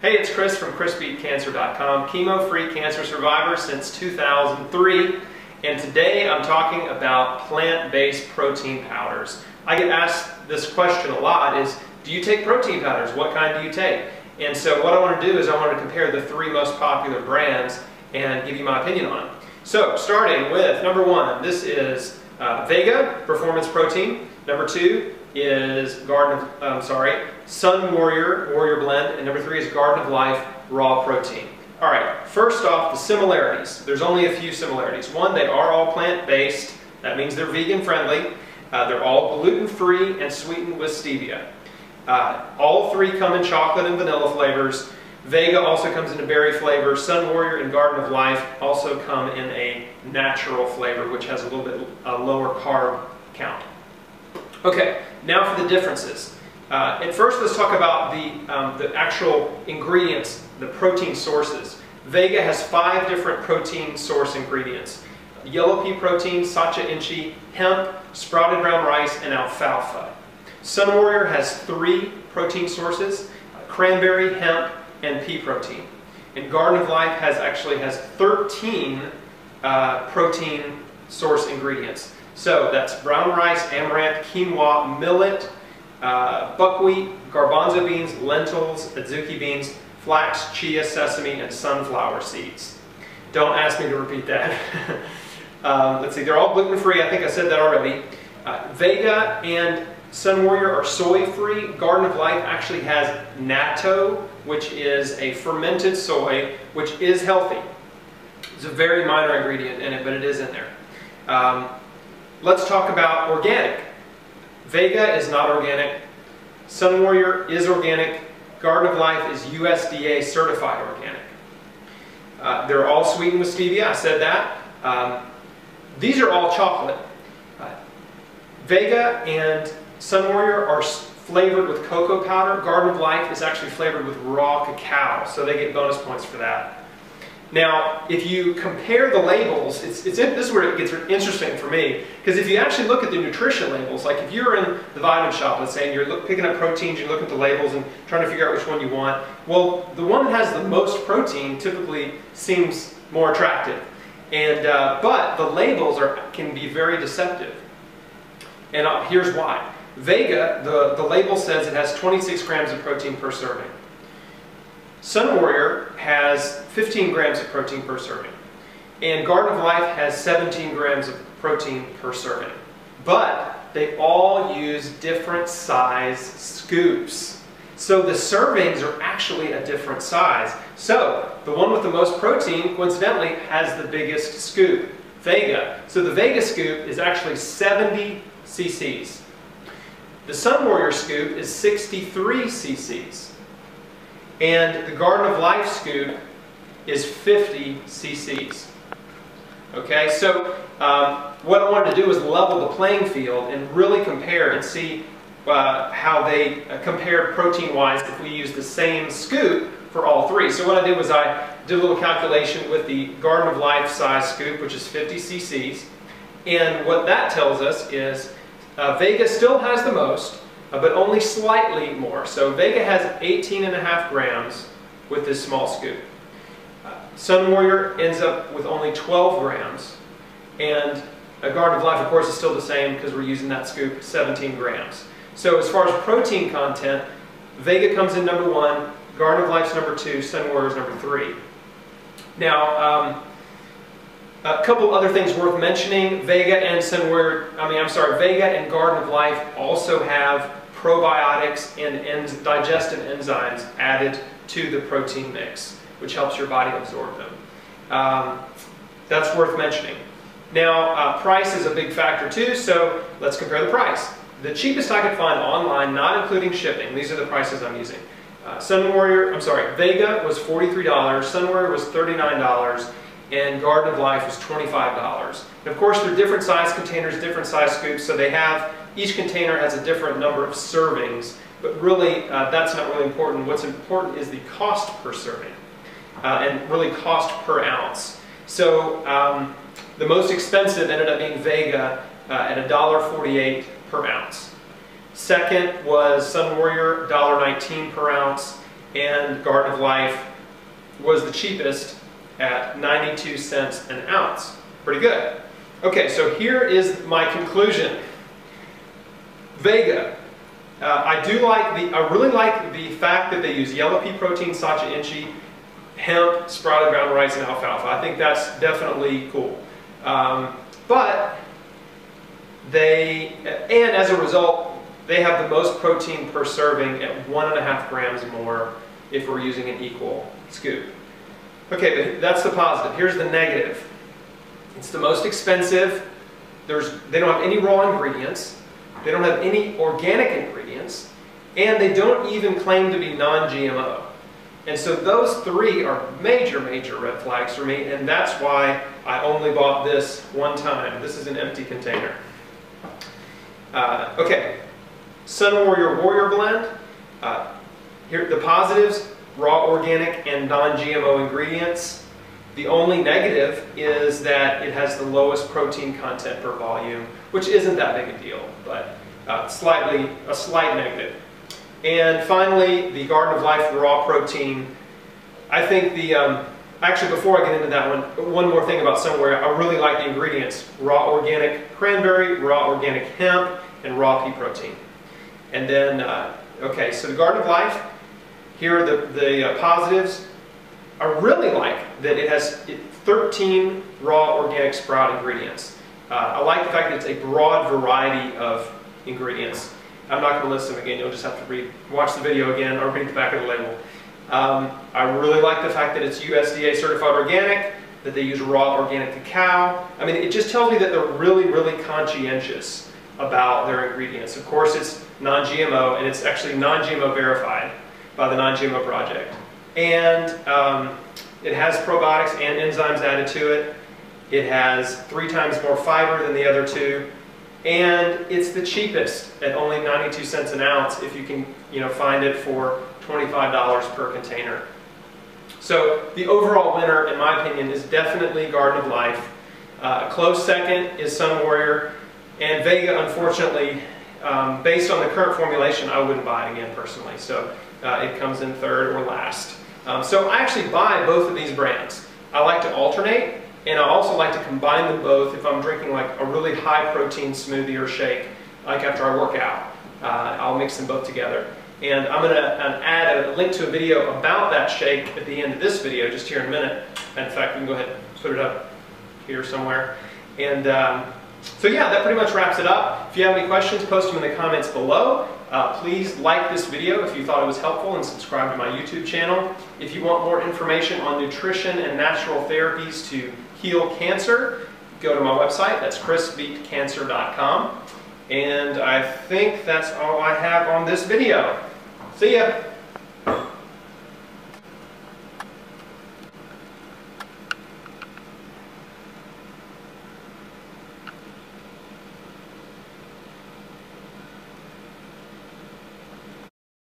Hey, it's Chris from ChrisBeatCancer.com, chemo-free cancer survivor since 2003, and today I'm talking about plant-based protein powders. I get asked this question a lot is, do you take protein powders? What kind do you take? And so what I want to do is I want to compare the three most popular brands and give you my opinion on them. So starting with number one, this is Vega Performance Protein. Number two is Sun Warrior Blend, and number three is Garden of Life Raw Protein. All right, first off, the similarities. There's only a few similarities. One, they are all plant-based. That means they're vegan-friendly. They're all gluten-free and sweetened with stevia. All three come in chocolate and vanilla flavors. Vega also comes in a berry flavor. Sun Warrior and Garden of Life also come in a natural flavor, which has a little bit lower carb count. Okay, now for the differences. At first, let's talk about the actual ingredients, the protein sources. Vega has 5 different protein source ingredients: yellow pea protein, sacha inchi, hemp, sprouted brown rice, and alfalfa. Sun Warrior has 3 protein sources: cranberry, hemp, and pea protein. And Garden of Life actually has 13 protein source ingredients. So that's brown rice, amaranth, quinoa, millet, buckwheat, garbanzo beans, lentils, adzuki beans, flax, chia, sesame, and sunflower seeds. Don't ask me to repeat that. Let's see, they're all gluten-free. I think I said that already. Vega and Sun Warrior are soy-free. Garden of Life actually has natto, which is a fermented soy, which is healthy. It's a very minor ingredient in it, but it is in there. Let's talk about organic. Vega is not organic. Sun Warrior is organic. Garden of Life is USDA certified organic. They're all sweetened with stevia, I said that. These are all chocolate. Vega and Sun Warrior are flavored with cocoa powder. Garden of Life is actually flavored with raw cacao, so they get bonus points for that. Now, if you compare the labels, this is where it gets interesting for me, because if you actually look at the nutrition labels, like if you're in the vitamin shop, let's say, and you're picking up proteins, you look at the labels and trying to figure out which one you want, well, the one that has the most protein typically seems more attractive. And, but the labels can be very deceptive. And here's why. Vega, the label says it has 26 grams of protein per serving. Sun Warrior has 15 grams of protein per serving. And Garden of Life has 17 grams of protein per serving. But they all use different size scoops. So the servings are actually a different size. So the one with the most protein, coincidentally, has the biggest scoop, Vega. So the Vega scoop is actually 70 cc's. The Sun Warrior scoop is 63 cc's. And the Garden of Life scoop is 50 cc's. Okay, so what I wanted to do was level the playing field and really compare and see how they compared protein-wise if we use the same scoop for all three. So what I did was I did a little calculation with the Garden of Life size scoop, which is 50 cc's. And what that tells us is Vega still has the most, but only slightly more. So Vega has 18.5 grams with this small scoop. Sun Warrior ends up with only 12 grams. And a Garden of Life, of course, is still the same because we're using that scoop, 17 grams. So as far as protein content, Vega comes in number 1, Garden of Life's number 2, Sun Warrior's number 3. Now, a couple other things worth mentioning. Vega and Vega and Garden of Life also have probiotics and digestive enzymes added to the protein mix, which helps your body absorb them. That's worth mentioning. Now, price is a big factor too, so let's compare the price. The cheapest I could find online, not including shipping, these are the prices I'm using. Vega was $43, Sun Warrior was $39, and Garden of Life was $25. And of course, they're different size containers, different size scoops, so each container has a different number of servings, but really, that's not really important. What's important is the cost per serving, and really cost per ounce. So, the most expensive ended up being Vega at $1.48 per ounce. Second was Sun Warrior, $1.19 per ounce. and Garden of Life was the cheapest at 92 cents an ounce. Pretty good. Okay, so here is my conclusion. Vega. I really like the fact that they use yellow pea protein, sacha inchi, hemp, sprouted ground rice, and alfalfa. I think that's definitely cool. But and as a result, they have the most protein per serving at 1.5 grams more if we're using an equal scoop. Okay, but that's the positive. Here's the negative. It's the most expensive. They don't have any raw ingredients. They don't have any organic ingredients. And they don't even claim to be non-GMO. And so those three are major, major red flags for me. And that's why I only bought this one time. This is an empty container. Okay, Sun Warrior blend. Here the positives: raw, organic, and non-GMO ingredients. The only negative is that it has the lowest protein content per volume, which isn't that big a deal, but a slight negative. And finally, the Garden of Life raw protein. I think actually before I get into that one more thing about Sun Warrior, I really like the ingredients: raw organic cranberry, raw organic hemp, and raw pea protein. And then, okay, so the Garden of Life, here are the positives. I really like that it has 13 raw organic sprout ingredients. I like the fact that it's a broad variety of ingredients. I'm not going to list them again, you'll just have to watch the video again or read the back of the label. I really like the fact that it's USDA certified organic, that they use raw organic cacao. I mean, it just tells me that they're really, really conscientious about their ingredients. Of course, it's non-GMO, and it's actually non-GMO verified by the Non-GMO Project. And it has probiotics and enzymes added to it. It has 3 times more fiber than the other two. And it's the cheapest at only 92 cents an ounce if you can find it for $25 per container. So the overall winner, in my opinion, is definitely Garden of Life. A close second is Sun Warrior. And Vega, unfortunately, based on the current formulation, I wouldn't buy it again personally. So it comes in third or last. So I actually buy both of these brands. I like to alternate, and I also like to combine them both if I'm drinking like a really high protein smoothie or shake, like after I work out. I'll mix them both together. And I'm going to add a link to a video about that shake at the end of this video, just here in a minute. In fact, we can go ahead and put it up here somewhere. And so yeah, that pretty much wraps it up. If you have any questions, post them in the comments below. Please like this video if you thought it was helpful, and subscribe to my YouTube channel. If you want more information on nutrition and natural therapies to heal cancer, go to my website. That's chrisbeatcancer.com. And I think that's all I have on this video. See ya!